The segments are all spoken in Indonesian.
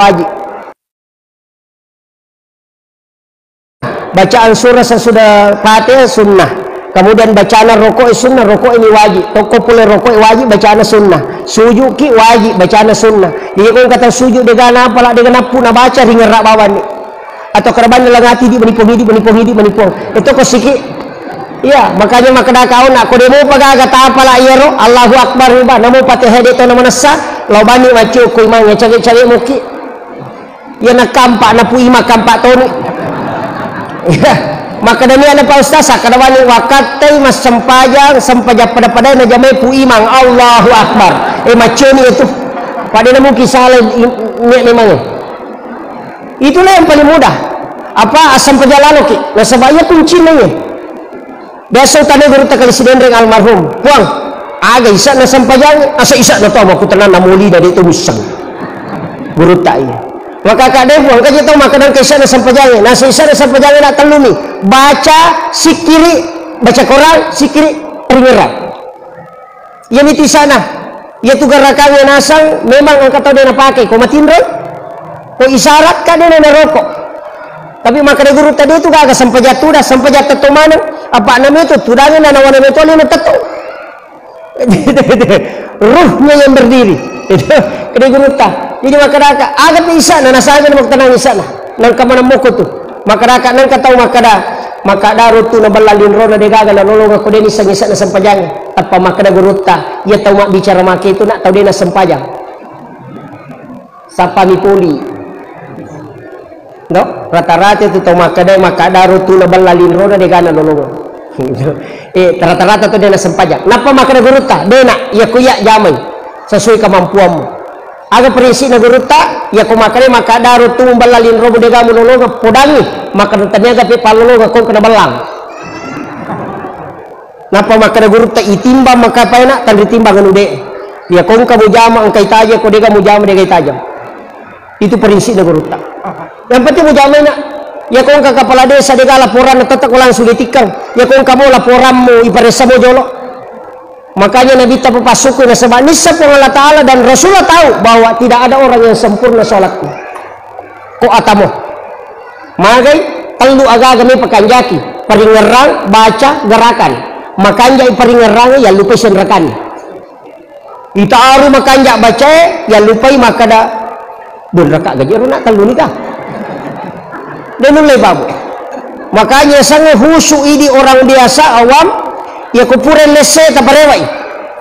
wajib. Bacaan surah sesudah Fatihah sunnah. Kemudian bacaan rokok sunnah, rokok ini wajib. Toko pula rokok wajib, bacaan sunnah. Sujud ki wajib, bacaan sunnah. Jadi kalau kata sujud dengan apa lah, dengan apa nak baca ringan rak bawah ni. Atau kerban dalam hati di menipung. Itu kau sikit. Ya, makanya makna kau nak kau demo pakai kata apa lah ya roh. Allahu Akbar riba. Namo Fatihah itu nama nasa. Lau bani macu kau imang yang cari muki. Ya nak kampak nak pu imang kampak tu ni. Ya, maka demi ada Pak Ustaz kadang-kadang wakatai mas sempajang pada na jamai pu imang Allahu Akbar. Macam ni itu. Pada nama kisah lain memang. Itulah yang paling mudah. Apa asam perjalanan ki? Nah sebabnya kunci ni. Biasa tadi guru tak kali sidendreng almarhum. Puang. Aga isak na sempajang, asa isak na to aku tenan namuli dari itu musang. Guru tak ya. Maka kak dia pun kaji tahu makanan kisah na sampajang. Nasi isyak na sampajang nak telumi. Baca sikiri, baca Quran sikiri ringerak. Yang itu sana. Ya tu gerakannya nasang memang angkat tahu dia nak pakai. Kau matindro? Kau isyarat kan dia nak rokok. Tapi maka dia guru tadi itu gak sampajat tu dah sampajat tu mana? Apa nama itu? Tudangnya na nawan itu ni nak tetu. Ruhnya yang berdiri. Itu kena guru tak. Jadi masyarakat agak isa na nasabi na magtanang isa na nang kamana moko tu masyarakat nang kataw makada rutu na balalin ro na degaga na nolong ako din isang isa na sampajang at pamakada guruta ya taw bicara maki itu na taw din na sampajang sa pamipuli no rata-rata itu taw makada rutu na balalin ro na degaga na nolong rata-rata to din na sampajang napa makada guruta dena ya kuya jamay sesuai kemampuanmu. Aga prinsip na guruta ya kumakare maka daru tu balalin robo de gamu nologa podangi maka taniaga pe palologa kon kena balang. Napa maka guruta itimba maka paena tan ditimbang anu de. Ya kon ka mujama ang kay taja ko de ga mujama de kay taja. Itu prinsip na guruta. Yang penting mujama na ya kon ka kepala desa de ga laporan na tatak langsung ditikang. Ya kon ka mo laporan mo iparesa mo jolo. Makanya Nabi tak berpasukan sebab nisab Allah Ta'ala dan Rasulullah tahu bahwa tidak ada orang yang sempurna sholatnya. Ko atamo magai telu aga-agami pakanjaki peringerang baca gerakan makanjak peringerang ya lupa senrakan itaru makanjak baca ya lupai makada berraka gaji nak telu nikah dan mulai babu. Makanya sangat khusyuk ini orang biasa awam ya kupuren lese taparewai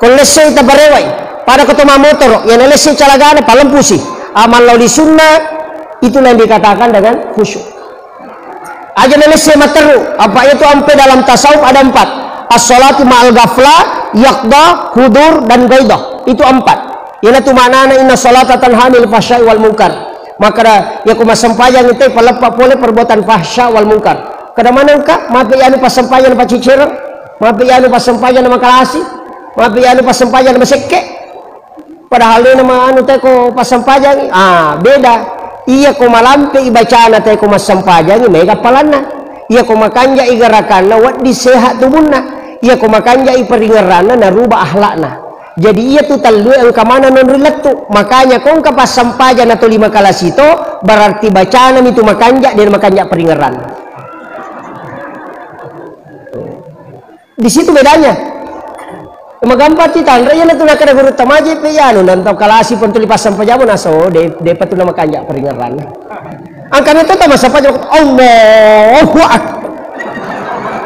kon lese taparewai pada ketoma motor yang lese calagana palempusi amal lauli sunnah itu yang dikatakan dengan khusyuk aja lese materu apa itu ampe dalam tasawuf ada 4 as-salatu ma'al ghaflah yaqda hudur dan ghaidah itu 4 yana tu maknana inna salata tanha 'anil fahsya'i wal munkar maka ya kuma sempayang itu palepak boleh perbuatan fahsya wal munkar kada manangka mape anu pasampayan pacicireng mapi anu pasampayan nama kalasi mapi anu pasampayan nama sekke padahal nama anu teh ko pasampayan beda iya ko malampe ibacana teh ko masampayan mega palana iya ko makanja igarakanna wat disehat tubuhna iya ko makanja iperingerana na rubah akhlakna jadi iya tu talu ang kamana non relatu makanya kung kapasampayan atau 5 kalas itu berarti bacana itu makanja dan makanja peringeran. Di situ bedanya. Magampat kita Andra yana tu nak ada guru tamaje pe yanu dan tau kalasi pun tuli pasang pajamu naso de patu nama kanjak peringeran. Angkan itu tama sapa Allahu Akbar.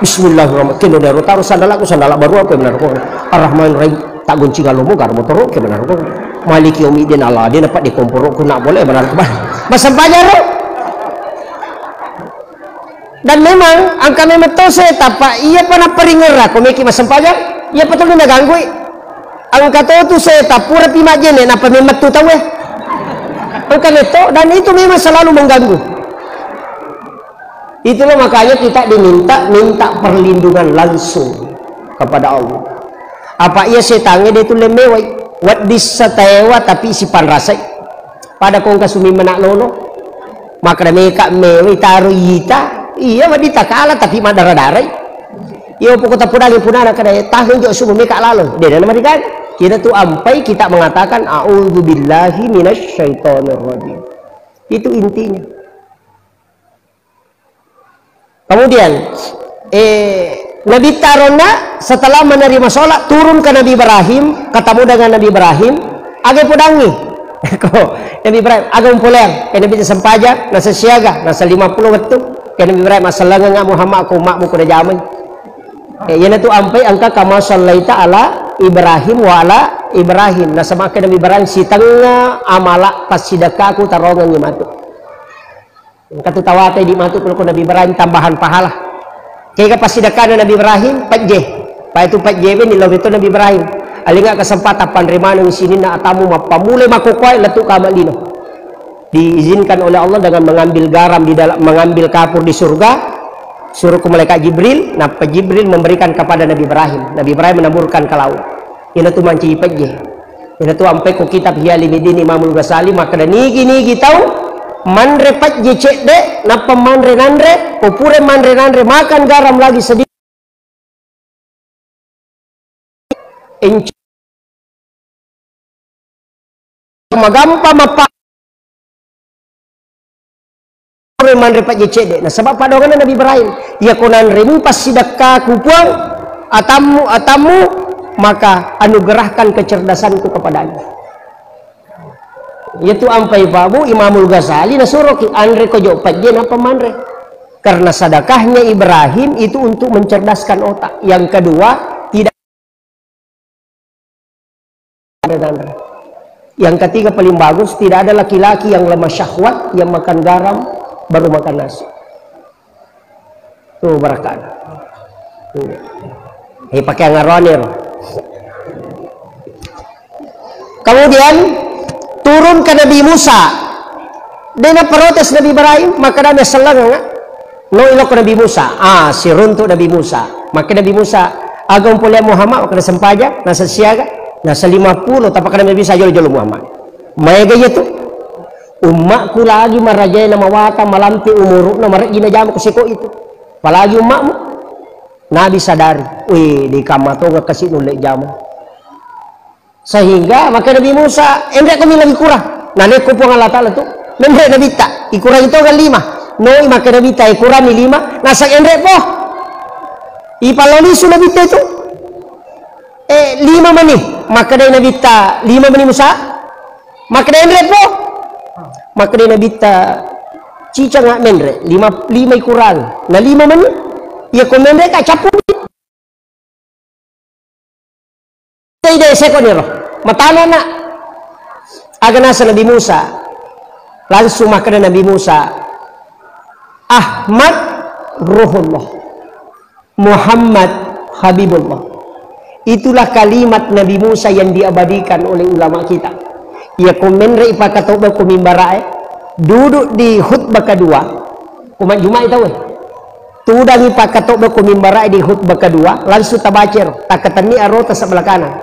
Bismillahirrahmanirrahim. Keno daru taruh sandalak baru apa benar ko. Ar-Rahmanir-Rahim tak gunci galomu gar motor ke benar ko. Maliki yaumiddin Allah dia dapat dikomporo ku nak boleh benar ko. Masam pajar. Dan memang angka memang tahu saya tapak ia pernah peringerah kau mikir masam pajak ia betul dia ganggu angka tahu tu saya tak pura pima jene apa memang tu tahu angka itu dan itu memang selalu mengganggu itulah makanya kita minta perlindungan langsung kepada Allah apa ia setange dia tu lemewai wat disatewa tapi sipan rasai pada kong kasumi menak lolo maka mereka mewi taruh yita iya mah ditakala tapi mah darah-darai iya pokok tapudali punana kada tahun jo subuh meka lalu dia nama dikan kita tu ampai kita mengatakan a'udzubillahi minasyaitonir rajim Itu intinya. Kemudian Nabi Tarona setelah menerima sholat turun ke Nabi Ibrahim, ketemu dengan Nabi Ibrahim, agak pudangi. Nabi Ibrahim agak pulang. Nabi sempaja, nasa siaga, nasa 50 waktu. Nabi Ibrahim masalah nga Muhammad aku makmu kuda jaman. Yan itu ampai angka kama sallaita ala Ibrahim wa ala Ibrahim. Nasa maka Nabi Ibrahim si tengah amala pas sidakaku tarongan ni matu. Katu tawate di matu kalau Nabi Ibrahim tambahan pahala. Kaya pas sidakana Nabi Ibrahim pajje. Pa itu pajje ni law itu Nabi Ibrahim. Alinga kesempatan panrima ng sini na atamu mapamulay makukuhay latu kamalino. Diizinkan oleh Allah dengan mengambil garam di dalam, mengambil kapur di surga. Suruh ke malaikat Jibril. Nah, Jibril memberikan kepada Nabi Ibrahim. Nabi Ibrahim menaburkan ke laut. Ini tu manci pajje. Ini tu ampai ku kitab Ihya Ulumuddin Imamul Ghazali maka nigi tahu manre pajje cek de napa manre nandre popure manre nandre makan garam lagi sedikit. Magampa mapa manre pajje cek de. Nah, sebab pada orang Nabi Ibrahim ya konan remu pas sidakka kupuang atamu maka anugerahkan kecerdasanku kepadanya. Yaitu ampai babu Imamul Ghazali nasuruh andre kojo pajje apa manre. Karena sedekahnya Ibrahim itu untuk mencerdaskan otak. Yang kedua, tidak. Yang ketiga paling bagus, tidak ada laki-laki yang lemah syahwat yang makan garam baru makan nasi. Tuh barakat. Pakai ngaronir. Kemudian turun ke Nabi Musa. Dia protes Nabi Ibrahim, maka dia selang no ilok Nabi Musa. Si runtuk Nabi Musa. Maka Nabi Musa agam pula Muhammad maka sempaja, nasa siaga, nasa 50 tapak Nabi bisa jolo-jolo Muhammad. Maya gaya tu. Umakku lagi marajai nama wata malamti umuru na maragi na jamu kusiko itu. Apalagi umakmu. Nabi sadari, wih di kamato nggak kasih nulek jamu. Sehingga maka Nabi Musa endek kami lagi kurang. Nane kupung Allah Ta'ala tu. Nendek Nabi tak. Ikurang itu kan 5. No maka Nabi tak ikurang ni 5. Nasak endek po. Ipaloli su Nabi tak itu. 5 menit. Maka dia Nabi tak 5 menit Musa. Maka dia endek po. Maka dia Nabi tak cica ngak mendek. 5 ikurang. Nah 5 menit. Ya kau mendek kak capung. Tidak sekon ni roh. Matana nak aganasa Nabi Musa. Langsung maka Nabi Musa Ahmad Ruhullah Muhammad Habibullah. Itulah kalimat Nabi Musa yang diabadikan oleh ulama kita. Ia komenre ipakatoba kumimbarae duduk di khutbah kedua. Umat Jumat itu tudang ipakatoba kumimbarae di khutbah kedua langsung tabacer takatani arota sebelah kanan.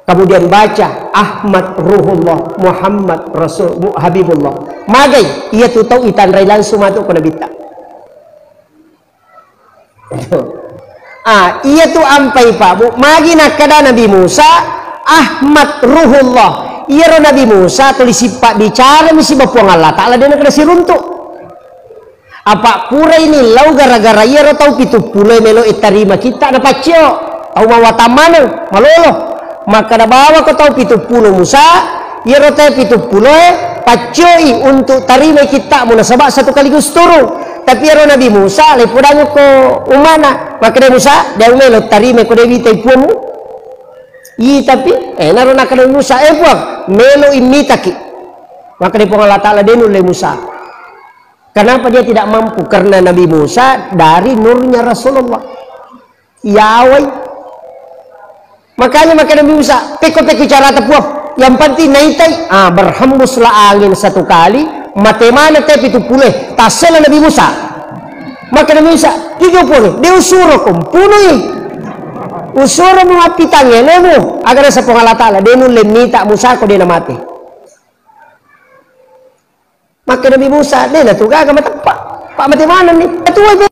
Kemudian baca Ahmad Ruhullah Muhammad Rasul Habibullah. Magai ia tu tahu itanrai langsung masuk ke Nabi tak. Ia tu ampai pak bu. Magi nak kada Nabi Musa Ahmad Ruhullah. Ia ro Nabi Musa tulis sifat bicara misi bapuang Allah Ta'ala dia nak kasi runtuk. Apa pura ini lau gara-gara ia ro tahu pitu pulai melo itarima kita dapat cio. Tahu mawata mana malolo. Maka dah bawa ke tahu pitu puluh Musa ia rotai pitu puluh pacoi untuk tarima kita muna sebab satu kaligus turun tapi ia Nabi Musa lepudanya ko umana maka dia Musa dia melo tarima ko dewi tai puamu tapi naro nak Nabi Musa puang melo imitaki maka dia pun Allah Ta'ala dia nulai Musa. Kenapa dia tidak mampu? Karena Nabi Musa dari nurnya Rasulullah Yahweh. Makanya Nabi Musa peko-peko cara tepuah yang penting naitai berhembuslah angin satu kali matemana tepi itu pulih tasela Nabi Musa maka Nabi Musa 30 dia usurukum punui usuru mengapi tangan nemu agar sepong Allah Ta'ala dia nulim minta Musa ko dia mati maka Nabi Musa dia lah tu gak pak mati mana nih itu aja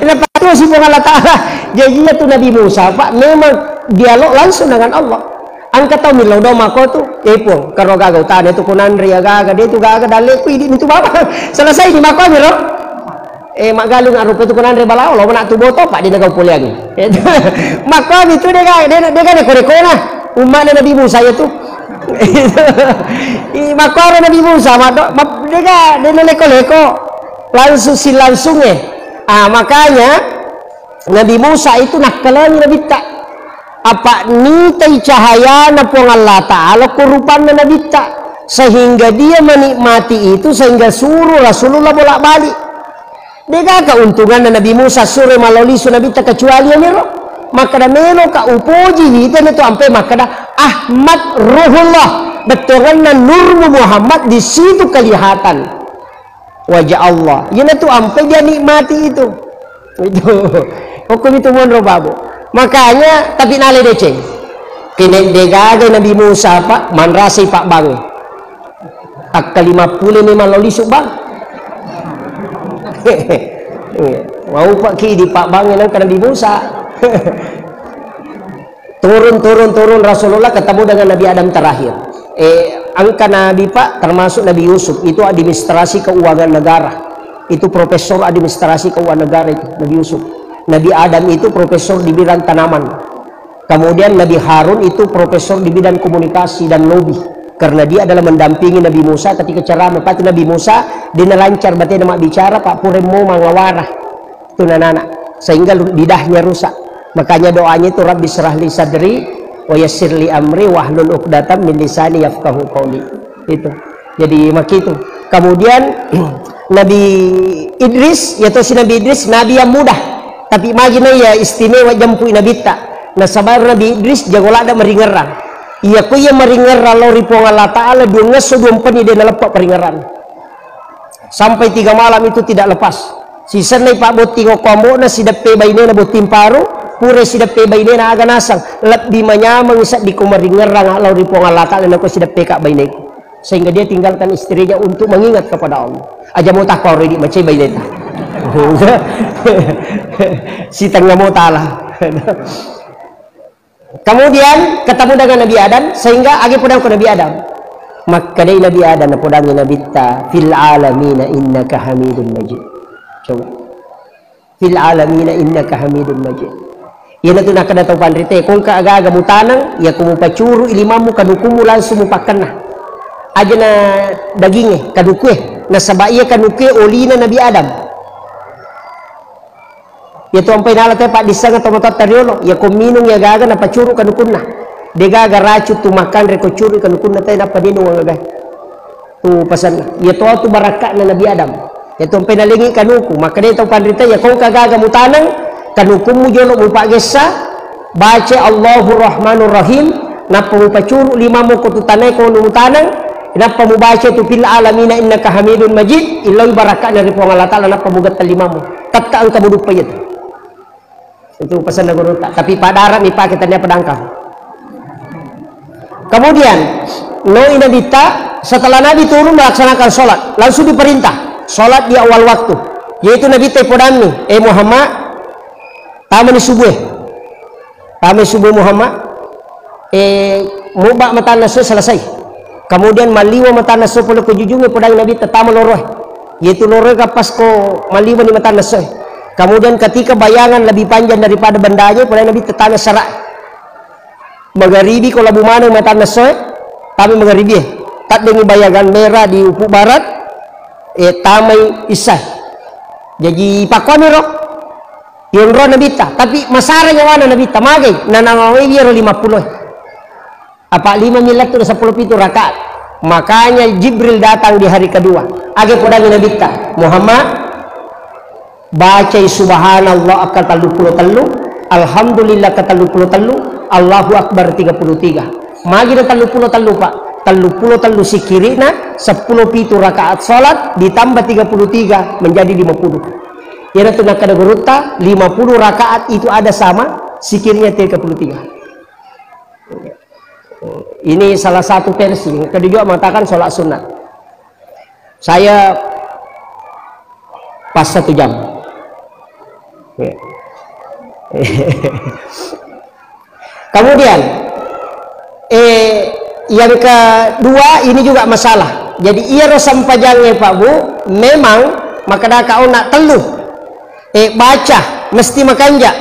kenapa itu sepong Allah Ta'ala jadi itu Nabi Musa pak memang dialog langsung dengan Allah angkat tahu milau do mako tu epong karo gaga utane tu kunandri gaga dia tu gaga dale pidi itu bapa selesai di mako miro mak galung arup tu kunandri balao lo nak tu boto pak di negau puliang mako itu dia kan kore-kore umat Nabi Musa itu mako Nabi Musa dia leko-leko langsung makanya Nabi Musa itu nak kalang Nabi tak apa nitai cahaya napong Allah Ta'ala kurupan na Nabi tak sehingga dia menikmati itu sehingga suruh Rasulullah bolak-balik dia keuntungan na Nabi Musa suruh maloli su Nabi tak kecuali yang mero maka dah melo ka upoji itu itu sampai maka dah Ahmad Ruhullah betulan na Nur Muhammad di situ kelihatan wajah Allah yana tu sampai dia nikmati itu hukum itu monro babu makanya tapi nale deceng kini degaga Nabi Musa pak manrasi pak bang ak 50 memang loli subang mau pak ki di pak bang nang Nabi Musa turun Rasulullah ketemu dengan Nabi Adam terakhir angka Nabi pak termasuk Nabi Yusuf itu administrasi keuangan negara itu profesor administrasi keuangan negara itu Nabi Yusuf. Nabi Adam itu profesor di bidang tanaman. Kemudian Nabi Harun itu profesor di bidang komunikasi dan lobby. Karena dia adalah mendampingi Nabi Musa ketika ceramah. Pati Nabi Musa dia lancar berarti nama bicara Pak Puremo mangawarah itu nana sehingga lidahnya rusak. Makanya doanya itu Rabbi syrahli sadri wa yassirli amri wahlul 'uqdatam min lisani yafqahu qawli. Itu. Jadi makitu. Kemudian Nabi Idris yaitu si Nabi Idris nabi yang mudah. Tapi imagine ya istimewa jampu Nabi tak nah sabar Nabi Idris jagola ada meringeran iya ku ya meringeran lo ripong Allah Ta'ala dua ngeso dua peni dia nalepak peringeran sampai 3 malam itu tidak lepas sisa nai pak boti ngokombo na sidape baine na botim paru pure sidape baine na aga nasang lebih manyamang isat di kumeringeran lo ripong Allah Ta'ala na ko sidape kak baine sehingga dia tinggalkan istrinya untuk mengingat kepada Allah aja mau tak kau ready macam baine ta si tengah mau talah kemudian ketemu dengan Nabi Adam sehingga agi podang ke Nabi Adam maka dari Nabi Adam podang Nabi ta fil alamina innaka hamidun majid coba fil alamina innaka hamidun majid yana tu nak datang pandrite kung ka aga-aga mutanang ya kumu pacuru ilimamu kadukumu langsung mupakana aja na dagingnya kadukue na sabaiya kaduke olina Nabi Adam ya tu ampai nala te pak disanga tomatot tariolo ya ko minung ya gaga na pacuru kanukunna de gaga racu tu makan re ko curu kanukunna te na padino gaga tu pasan ya tu baraka na Nabi Adam ya tu ampai nalingi kanuku maka de to pandrita ya ko kagaga mutanang kanukum mu jolo mu pak gesa baca Allahur Rahmanur Rahim na pacuru lima mo ko tutanay ko mutanang na pamubaca tu fil alamina innaka hamidun majid ilai baraka na ripo Allah Ta'ala na pamugat limamu tatka ang kabuduk payat itu pesan guru tak tapi pada Arab nipa kita dia pedangkang kemudian Nabi Dita setelah Nabi turun melaksanakan sholat langsung diperintah sholat di awal waktu yaitu Nabi Tepodami Muhammad tamani subuh Muhammad mubak mata nasu selesai kemudian maliwa mata nasu pula kejujungnya podang Nabi tetama loroh yaitu loroh kapas ko maliwa ni mata nasu kemudian ketika bayangan lebih panjang daripada bendanya pada Nabi tetana serak magharibi kalau bumana mata nasoy tapi magharibi tak dengan bayangan merah di ufuk barat tamai isah jadi pakon ro yang ro Nabi ta tapi masaranya wana Nabi ta magai nanangawi biar 50 apa 5 milat tu 10 pitu rakaat makanya Jibril datang di hari kedua age podang Nabi ta Muhammad baca subhanallah akal 33 alhamdulillah ke 33 Allahu akbar 33 magi na 33 pak 33 sikirina 10 pitu rakaat salat ditambah 33 menjadi 50 yana tu nak kada guruta 50 rakaat itu ada sama sikirnya 33 ini salah satu versi kedua mengatakan salat sunat saya pas 1 jam kemudian Yang kedua ini juga masalah. Jadi ia sampajangnya Pak Bu, memang maka dah kau nak teluh baca mesti makanja,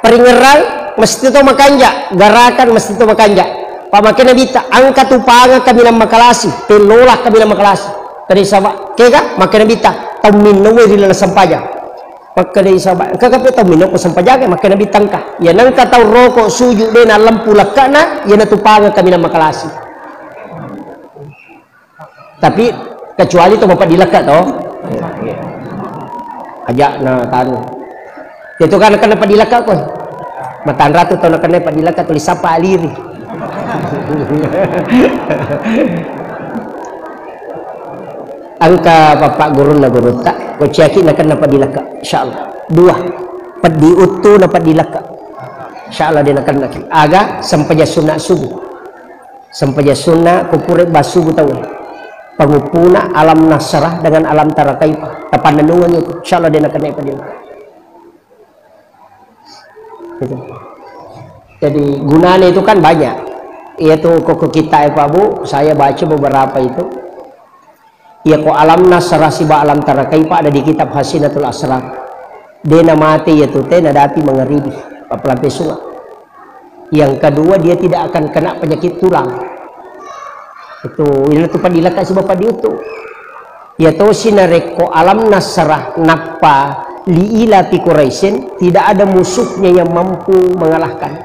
peringerang mesti to makanja, garakan mesti to makanja. Pak makena bita angkat upanga kami nam makalasi, pelolah kami nam makalasi. Kadi sabak kega makena bita tau minnowe di dalam sampajang. Maka dari sabak kakak tau minnowe sampajang makena bitangka. Ya nangka tau rokok suju dena lampu lakana, ya natupanga kami nam makalasi. Tapi kecuali itu bapak dilekat toh ajak na tanu itu kan kenapa dilekat kok matan ratu toh kenapa dilekat tulis apa aliri angka bapak guru na guru tak kau ceki na kenapa dilekat insyaallah dua pedi utu napa dilekat insyaallah dia nak nak aga sampaja sunnah subuh sampaja sunnah kupure basubuh tahu pengupuna alam nasrah dengan alam tarakaipa tapananungan itu insyaallah dia nak naik pada gitu. Jadi gunanya itu kan banyak yaitu koko kita Pak Bu saya baca beberapa itu ya ko alam nasrah siba alam tarakaipa ada di kitab Hasinatul Asrar dia mati yaitu teh nadati mengeribi pelampai sungai yang kedua dia tidak akan kena penyakit tulang itu padilakat si bapak diutu ya to sinareko alam nasrah napa liilati Quraisyin tidak ada musuhnya yang mampu mengalahkan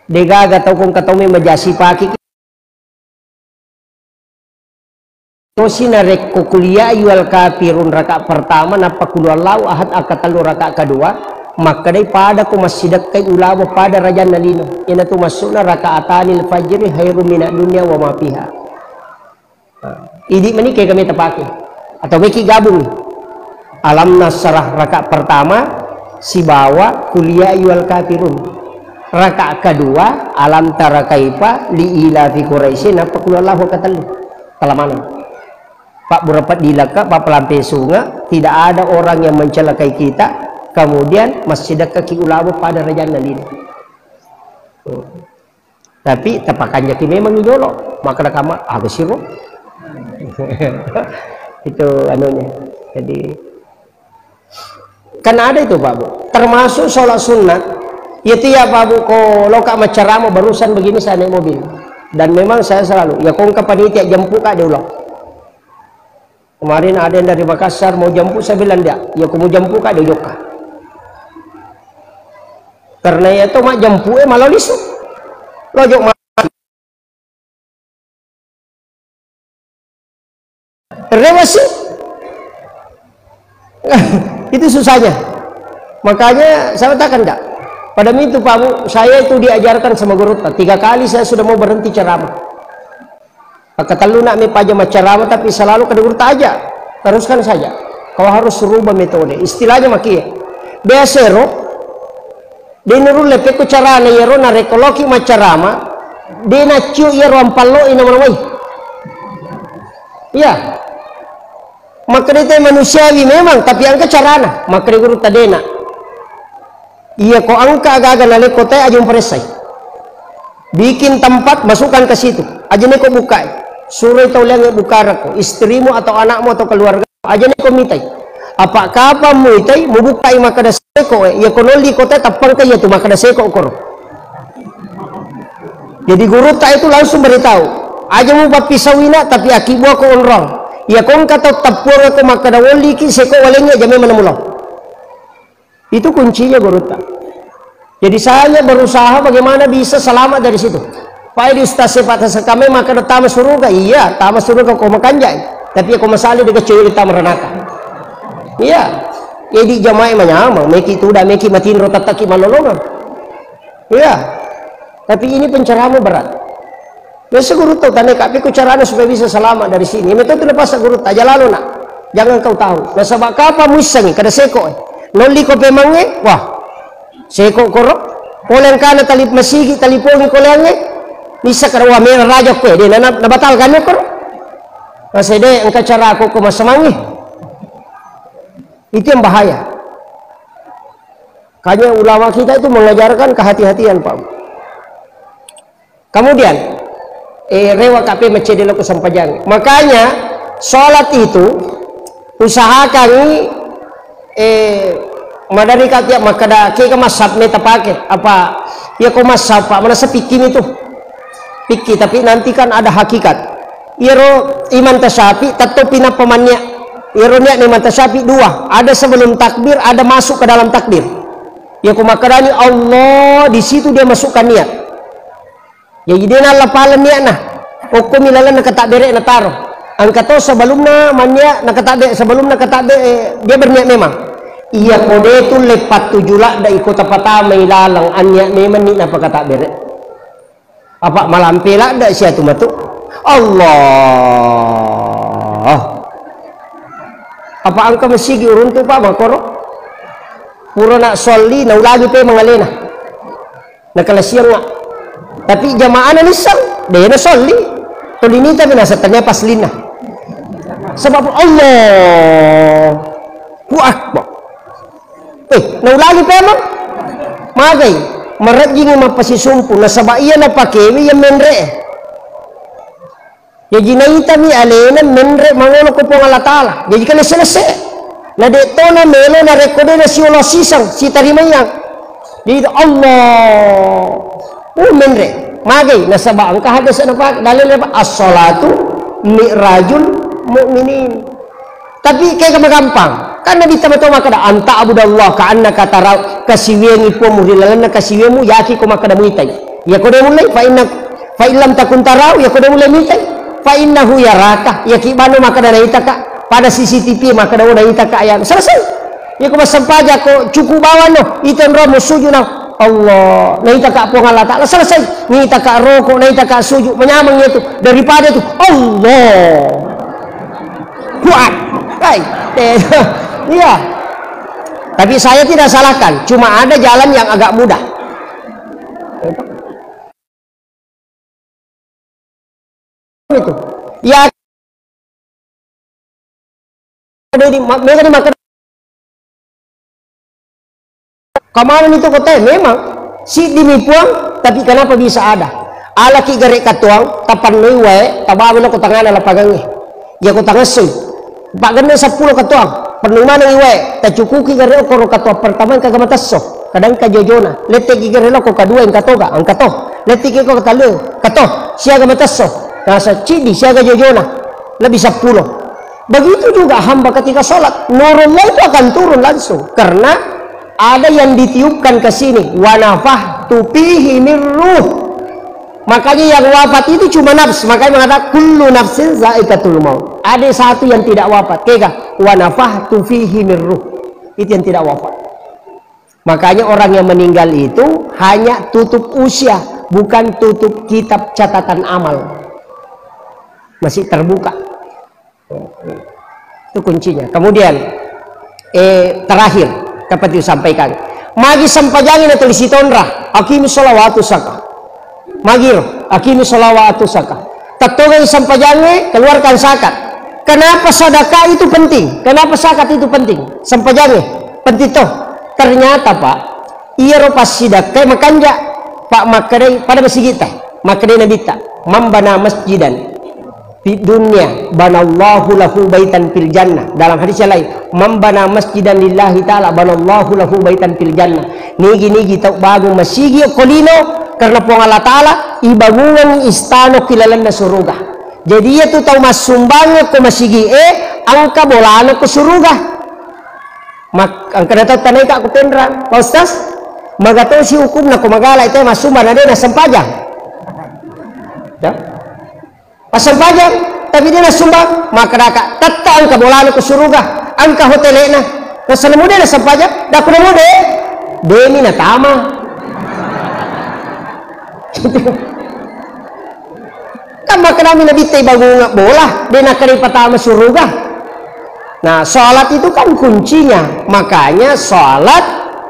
degaga tau kong katome majasi paki to sinareko kuliah yual kafirun rakaat pertama napa kulullahu ahad akatalu rakaat kedua maka daripada ku masjidak kay ulawa pada raja nalino ina tu masukna rakaatanil fajri khairum minad dunya wa ma fiha. Idi mani kay kami tapake atau meki gabung alam nasrah rakaat pertama si bawa kuliah yual kafirun rakaat kedua alam tara kaifa li ila fi quraisyin apa kulullahu katalu talamana Pak burapat dilaka Pak pelampai sungai tidak ada orang yang mencelakai kita kemudian masjid kaki ulawa pada raja nalin tapi tapakannya ki memang idolo maka nak kama habis siro itu anunya jadi kan ada itu Pak Bu termasuk sholat sunat itu ya Pak Bu kalau kak macaramo barusan begini saya naik mobil dan memang saya selalu ya kong kapanitia jemput kak dia ulang kemarin ada yang dari Makassar mau jemput saya bilang dia ya aku mau jemput kak dia joka karena itu mak jemput malah lisu lojok rewasi itu susahnya makanya saya katakan enggak pada itu Pak Bu saya itu diajarkan sama guru 3 kali saya sudah mau berhenti ceramah kata lu nak mepajama ceramah tapi selalu ke guru aja teruskan saja kau harus rubah metode istilahnya makia besero dinurul lepeku carane yero na rekoloki macarama dena ciu yero ampallo ina manawai iya maka itu manusiawi memang tapi angka carana maka guru tadena iya ko angka agak nale kota aja memperesai bikin tempat masukkan ke situ aja neko buka suruh tau liang buka rako istrimu atau anakmu atau keluarga aja neko mitai apa kamu itai mau buka maka ada seko ya kono di kota tapang kaya tu maka ada seko koro jadi guru tak itu langsung beritahu aja mau pisawina tapi akibu aku onrong ya kong kata tapur aku maka ada wali ki seko walenya jame mana mulau itu kuncinya guru tak jadi saya berusaha bagaimana bisa selamat dari situ Pak di ustaz sepat kami maka ada tamas surga iya tamas surga kau makanjai tapi aku masalah dengan cewek kita merenaka iya jadi jamaah menyama meki itu udah meki matiin rotat taki malolongan iya tapi ini pencerahan berat biasa guru tahu tanya tapi ku caranya supaya bisa selamat dari sini metode lepas guru tak jalan nak jangan kau tahu biasa bak apa musangi kada seko noli ko pemange wah seko korok kolen kana talip masigi talipongi kolenge bisa kada wah merah raja ko dia nabatalkan ko masa de engka cara aku ko masamangi itu yang bahaya. Kayaknya ulama kita itu mengajarkan kehati-hatian Pak. Kemudian rewa kape macedelo ko sampajang. Makanya sholat itu usahakan madari katya makada ke masab meta pakai apa ya ko masab pak mana sepikin itu pikir tapi nanti kan ada hakikat. Iro iman tasyafi tetap pina pemannya. Iro niat iman tasyafi dua, ada sebelum takbir, ada masuk ke dalam takbir. Ya ko makadani Allah di situ dia masukkan niat. Ya jadi Allah paling niat nah. Hukum ilalan nak takbir na taruh. Angkato sebelumnya manya nak takbir sebelum nak takbir dia berniat memang. Iya kode itu lepat tujulak da ikut apa ilalang anya memang ni apa kata takbir. Apa malam pelak da sia tu matu. Allah. Apa angka masigi urun tu pak makoro? Pura nak soli na ulagi pe mangalena. Nakalasiang nga. Tapi jamaah na nisang, dia na soli. Tulinita binasatanya paslina. Sebab Allah. Akbar. Naulagi pa mo? Magay. Maraging yung mapasisumpo na sabaiya na pakewi yung menre. Yung ginayita mi alena menre mangulo ko pong alatala. Jadi ka na sinase. Na dito na melo na rekode na si Allah sisang si tarimayang. Dito Allah. Menre magay nasaba ang kahadas ano pa dalil pa as-salatu mi'rajul mu'minin. Tapi kayak magampang kan nabi tama to makada anta abudallah ka annaka taraw kasiwen ipo mo dilalan na kasiwen mo yaki ko makada muitay ya ko mulai fa illam takun taraw ya ko mulai muitay fa innahu yaraka ya kibano makada naita ka pada CCTV makada naita ka ayam selesai ya ko masampaja ko cukup bawan no iten ro mo suju na Allah, naita ka po Allah Ta'ala selesai, naita ka rokok, naita ka sujud, menyamang itu daripada itu Allah kuat, iya. Tapi saya tidak salahkan, cuma ada jalan yang agak mudah. Itu, ya. Mereka dimakan. Kamaran itu kota memang si dimipuang tapi kenapa bisa ada ala ki garek katuang tapan noi wae tabawi lo kotangan ala pagangi ya kotangan sui pak ganda 10 katuang perlu mana iwe ta cukuki garek ko katuang pertama kagak matasso kadang ka jojona lete ki garek ko kadua yang katoga ang kato lete ki ko katalu kato siaga matasso nasa cidi siaga jojona lebih 10 begitu juga hamba ketika sholat nurullah itu akan turun langsung karena ada yang ditiupkan ke sini wa nafahtu fihi min ruh. Makanya yang wafat itu cuma nafs, makanya mengatakan kullu nafsin za'iqatul maut. Ada satu yang tidak wafat, kega wa nafahtu fihi min ruh. Itu yang tidak wafat. Makanya orang yang meninggal itu hanya tutup usia, bukan tutup kitab catatan amal. Masih terbuka. Itu kuncinya. Kemudian terakhir dapat disampaikan magi sampajangin atau lisitonra akimi sholawatu saka magir akimi sholawatu saka tatogai sampajangin keluarkan zakat. Kenapa sedekah itu penting, kenapa zakat itu penting? Sampajangin penting toh ternyata pak iya ropas sidakay makanja pak makadai pada masigita makadai nabita mambana masjidan di dunia banallahu lahu baitan fil jannah. Dalam hadis yang lain mambana masjidan lillahi ta'ala banallahu lahu baitan fil jannah. Nigi tau bagong masigi kolino karena pong Allah Ta'ala ibangungan istano kilalan na suruga. Jadi ia tu tau masumbangnya ko masigi angka bolana ko suruga angka datang tanay ka ko pendra Pak Ustaz magato si hukum na ko magala ito masumba na din na sampajang ya pasal pajak tapi dia nak sumbang maka raka tatta angka bolana ke suruga angka hotelena pasal muda na sampajak dak kuno muda demi na tama kan maka nami nabi tay bagunga bola dia nak kari patama suruga. Nah sholat itu kan kuncinya, makanya sholat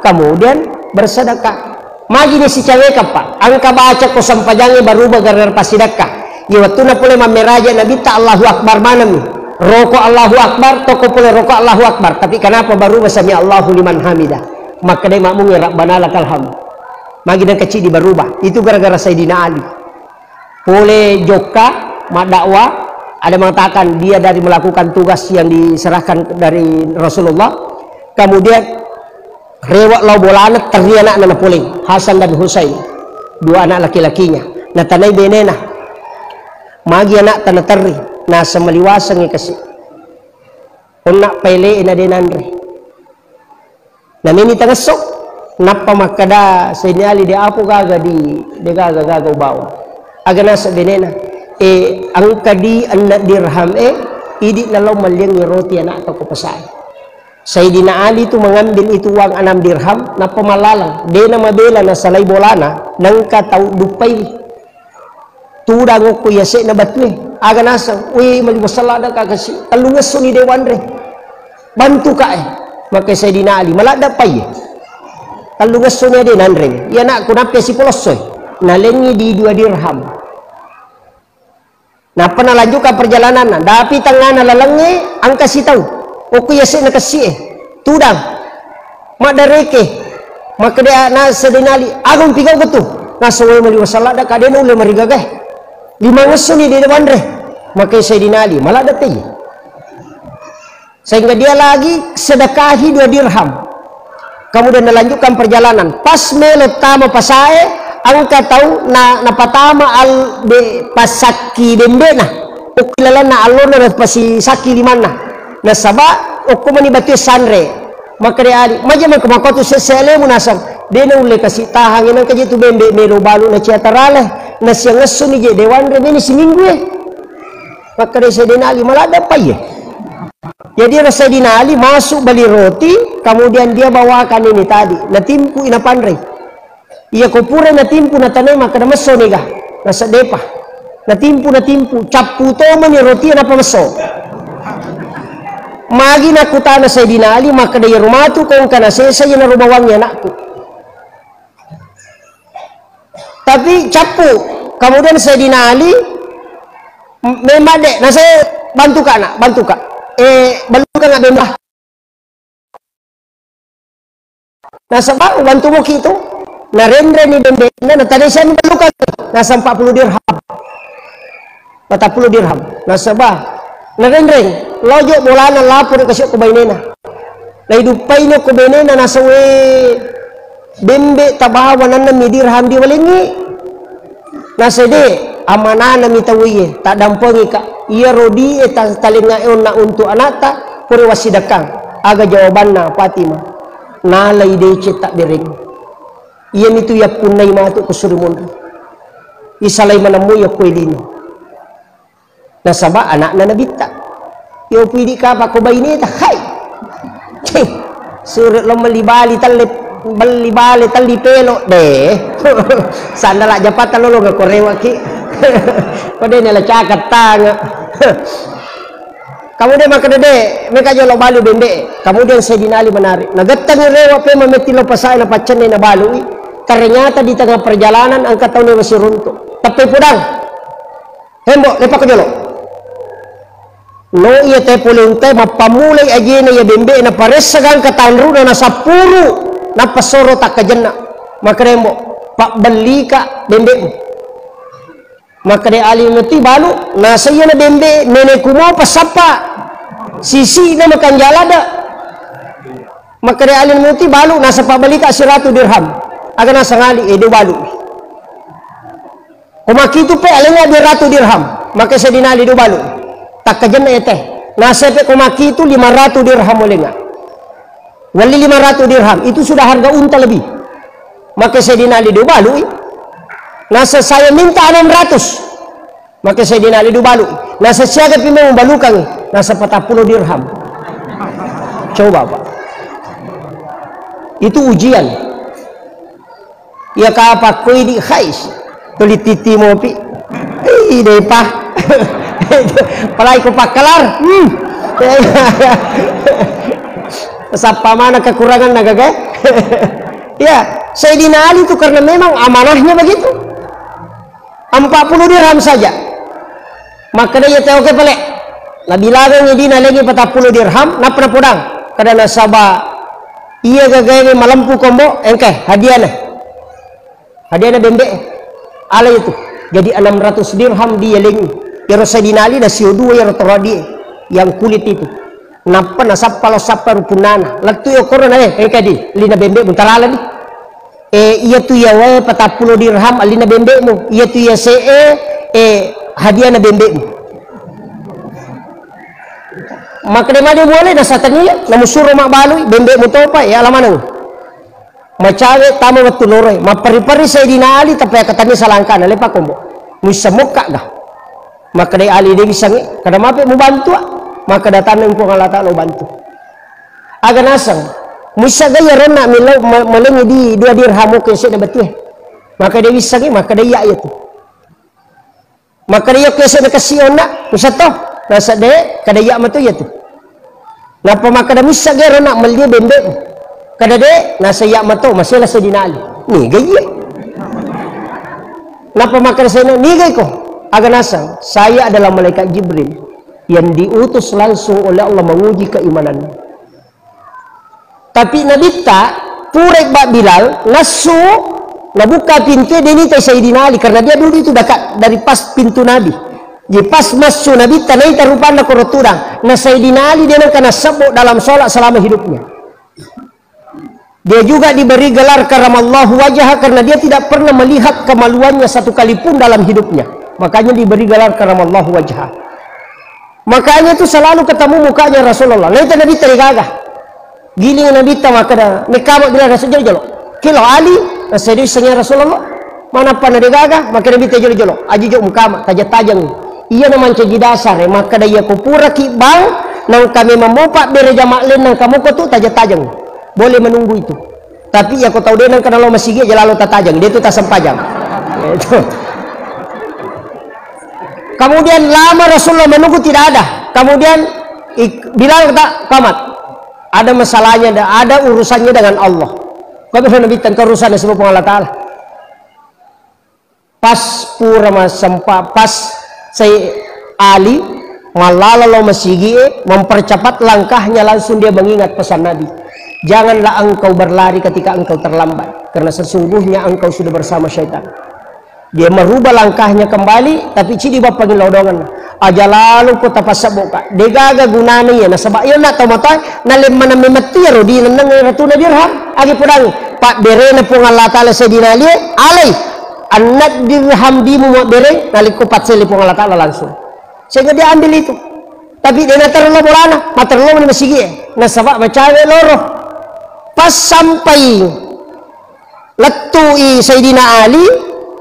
kemudian bersedekah. Magi ni si cewek apa angka baca ko sampajangnya baru bagar pasidakah. Ya waktu na pula mameraja Nabi ta Allahu Akbar manam rokok Allahu Akbar toko pula rokok Allahu Akbar tapi kenapa baru basami Allahu liman hamidah maka dia makmum ya Rabbana lakal hamd magi dan kecil di berubah itu gara-gara Sayyidina Ali boleh joka madakwa, ada mengatakan dia dari melakukan tugas yang diserahkan dari Rasulullah. Kemudian rewak lau bolana teri anak nana puling Hasan dan Husain, dua anak laki-lakinya. Nah tanai benena magi anak tanah teri nah semeliwasang kasih unak pele ina denandre. Nah ini tengah sok napa makada senyali di apu gaga di gaga bawa aga nasa benena angka di anak dirham idi lalau maliang roti anak atau kupasai. Sayyidina Ali itu mengambil itu uang 6 dirham na pemalalang dena mabela na salay bolana nangka tau dupai tudang ko yase na batwe aga nasa uy maliwasalada ka kasi talungas ni dewan re bantu ka maka Sayyidina Ali malada pay talungas ni denan re ya nak kunapya si polosoy nalengi di 2 dirham. Nah penalanjukan perjalanan na dapi tangga na lalangi ang kasi tau oku yase na kasi tudang madareke maka dia na sedinali agung pigaw ko to nasa way maliwasala da kadeno le marigagay limang suni di depan re maka sedinali malada tayo sehingga dia lagi sedekahi 2 dirham. Kemudian melanjutkan perjalanan pas melot tama pasae angka tahu na napatama al de pasaki dembena ukilala na alon na pasi saki limana na saba okko mani batu sanre maka dia ali majam ko makoto sesele munasam dena ule kasi tahang ina kaje tu bembe mero balu na ciatarale na siang ngesu ni je dewan re beni seminggu maka dia Sayyidina Ali malada pay jadi Sayyidina Ali masuk beli roti kemudian dia bawakan ini tadi na timpu ina panre iya kopure na timpu na tanay maka na maso niga nasa depa na timpu capu to mani roti na pamaso magi nakutana Sayyidina Ali maka dia rumah tu kong kana saya na rumawangnya anakku tapi capu kemudian Sayyidina Ali memade nah saya bantu ka baluka nga bembah nasa ba bantu mo kito na rendre ni bembe na tadi saya baluka nasa 40 dirham 40 dirham nasa ba na rendre lojo bolana lapor kasi ko baynena na idupay no ko baynena nasa we bembe tabawan na mi dirham di walingi nasa de amanana mi tawiye tak dampangi ka iya rodi talinga na untuk anata puri wasidakang aga jawabanna Fatima nalay de cetak dering iya mitu ya punay matu kusurumun isalay manamu ya kuelino nasaba anak na nabita yo pidi ka pa ko bayni ta hay surat lo malibali talip balibali talipelo de sandala japat lo ga korewa ki kode nela cakat tanga kemudian maka dede mereka jalo balu bende kemudian Sayyidina Ali menarik nagatang rewa pe mametilo pasay na pacan na balu ternyata di tengah perjalanan angkat tahun masih runtuh tapi pudang hembo lepak jalo no iya te puling te mapamulay agina ya bembe na paresagang katanru na nasapuro na pasoro takajena makrembo pak belika bembe maka dia Ali mati balu na saya na bembe nenek kumo pasapa sisi na makan jalada maka dia Ali mati balu nasa pabalika 100 dirham aga nasa ngali do balu kumaki tu pe alenga 200 dirham maka Sayyidina Ali do balu tak kajen teh nasa pe kumaki itu 500 dirham olenga wali 500 dirham itu sudah harga unta lebih maka Sayyidina Ali do balu nasa saya minta 600 maka Sayyidina Ali do balu nasa siaga pi mau balukan nasa 40 dirham coba Pak itu ujian ya ka apa koi di khais tuli titi mo pi deh pa palai ko pakalar sapa mana kekurangan nagaga ya Sayyidina Ali itu karena memang amanahnya begitu 40 dirham saja maka dia tahu ke pelek nabilagang ini lagi 40 dirham na pernah podang kada nasaba iya gagay malampu kombo engke hadiah na bembe ala itu Jadi 600 dirham dia lengi. Ya Sayyidina Ali na CO2 ya rotoradi yang kulit itu. Napa nasapalo sapar punana. Latu yo korona kadi lina bembe buntalala ni. Iya tu ya wa 40 dirham alina bembe mo. Iya tu ya hadiah na bembe mo. Maka dia boleh na satania na musuro mak baloi bembe mo to pa ya alamanang. Macawe tamu waktu lore mapari-pari Sayyidina Ali tapi katanya salangkan lepa kombo. Musamukka dah. Maka dia Ali dia bisa kada mape mo bantu. Maka datang po Allah Ta'ala bantu. Aga nasang musa gaya rena melengi di 2 dirham ke sene betie. Maka dia bisa maka dia ya tu. Maka dia ke sene kasiona musa to. Nasa de kada ya matu ya tu. Napa maka da musa gaya rena melia bembe. Kada de nasa ya matu masih lah Sayyidina Ali. Ni gaya. Napa maka sene ni gaya ko. Aga nasang saya adalah malaikat Jibril yang diutus langsung oleh Allah menguji keimanan. Tapi Nabi tak purek bak Bilal nasu nabuka pintu dia ni Sayyidina Ali karena dia dulu itu dekat dari pas pintu Nabi. Jadi pas masuk Nabi tak naik terupana koroturang. Nah Sayyidina Ali dia nak kena sebut dalam solat selama hidupnya. Dia juga diberi gelar karamallahu wajah karena dia tidak pernah melihat kemaluannya satu kali pun dalam hidupnya. Makanya diberi gelar karamallahu wajah. Makanya itu selalu ketemu mukanya Rasulullah. Lain Nabi tergagah. Giling Nabi tak maka dah. Nikamat bila Rasul jolo. Kilo Ali, nasedi sengnya Rasulullah. Mana pana tergagah, maka Nabi terjolo. Aji jok mukamat, tajam-tajam. Ia naman cegi dasar, maka dah ia kupura kibang, nang kami memopak bere jamak len nang kamu ko tu tajam-tajam. Boleh menunggu itu. Tapi ya kau tahu dia nang kana lo masih dia lalu tajam. Dia tu tak sempajang. Itu. Kemudian lama Rasulullah menunggu tidak ada. Kemudian Bilal kata, "Pamat, ada masalahnya, ada urusannya dengan Allah." Kau bisa nabi tentang urusan sebab Allah Taala. Pas pura sempat pas saya Ali malala lo masigi mempercepat langkahnya langsung dia mengingat pesan Nabi. Janganlah engkau berlari ketika engkau terlambat karena sesungguhnya engkau sudah bersama syaitan. Dia merubah langkahnya kembali tapi cidi bapak panggil lodongan aja lalu ko tapasak boka degaga gunana ya nasabak ya nak tomatay nalim mana memati ro di nang ratu na dirham agi pudang pak bere na pung Allah Taala Sayyidina Ali alai anak dirham di mu bere nalik ko patseli pung Allah Taala langsung sehingga dia ambil itu tapi dia natarlo bolana matarlo ni masigi nasabak macawe loro pas sampai letui Sayyidina Ali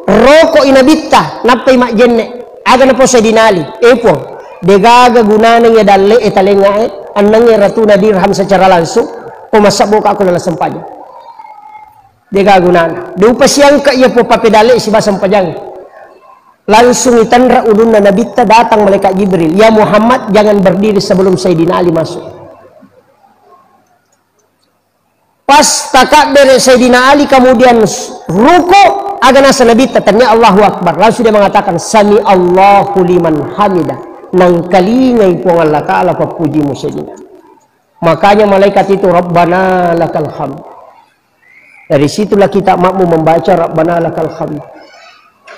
rokok inabita napai mak jenne aga na po Sayyidina Ali epo degaga gunana ya dalle etalenga annang ratu na dirham secara langsung pumasak buka ako na sampajang degaga gunana dupa siyang ka iya po papedale si basampajang langsung itandra ulun na nabita datang malaikat Jibril ya Muhammad jangan berdiri sebelum Sayyidina Ali masuk. Pas takak dari Sayyidina Ali kemudian ruko agak nasa Nabi tanya Allahu Akbar langsung dia mengatakan sami Allahu liman hamidah nang kalingai po Allah Ta'ala papuji mo Sayyidina. Makanya malaikat itu Rabbana lakal hamd. Dari situlah kita makmu membaca Rabbana lakal hamd.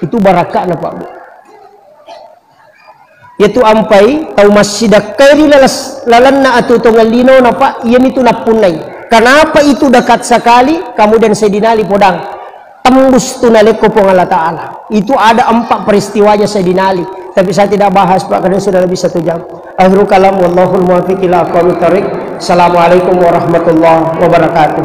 Itu barakah na Pak Bu. Yaitu ampai tau masjidak kairi lalanna atu tongalino na Pak iyan itu napunay. Kenapa itu dekat sekali kemudian Sayyidina Ali podang tembus tunaleko pong Allah Ta'ala. Itu ada 4 peristiwanya Sayyidina Ali tapi saya tidak bahas Pak karena sudah lebih 1 jam. Akhirul kalam wallahul muwaffiq ila aqwamit thoriq. Assalamualaikum warahmatullahi wabarakatuh.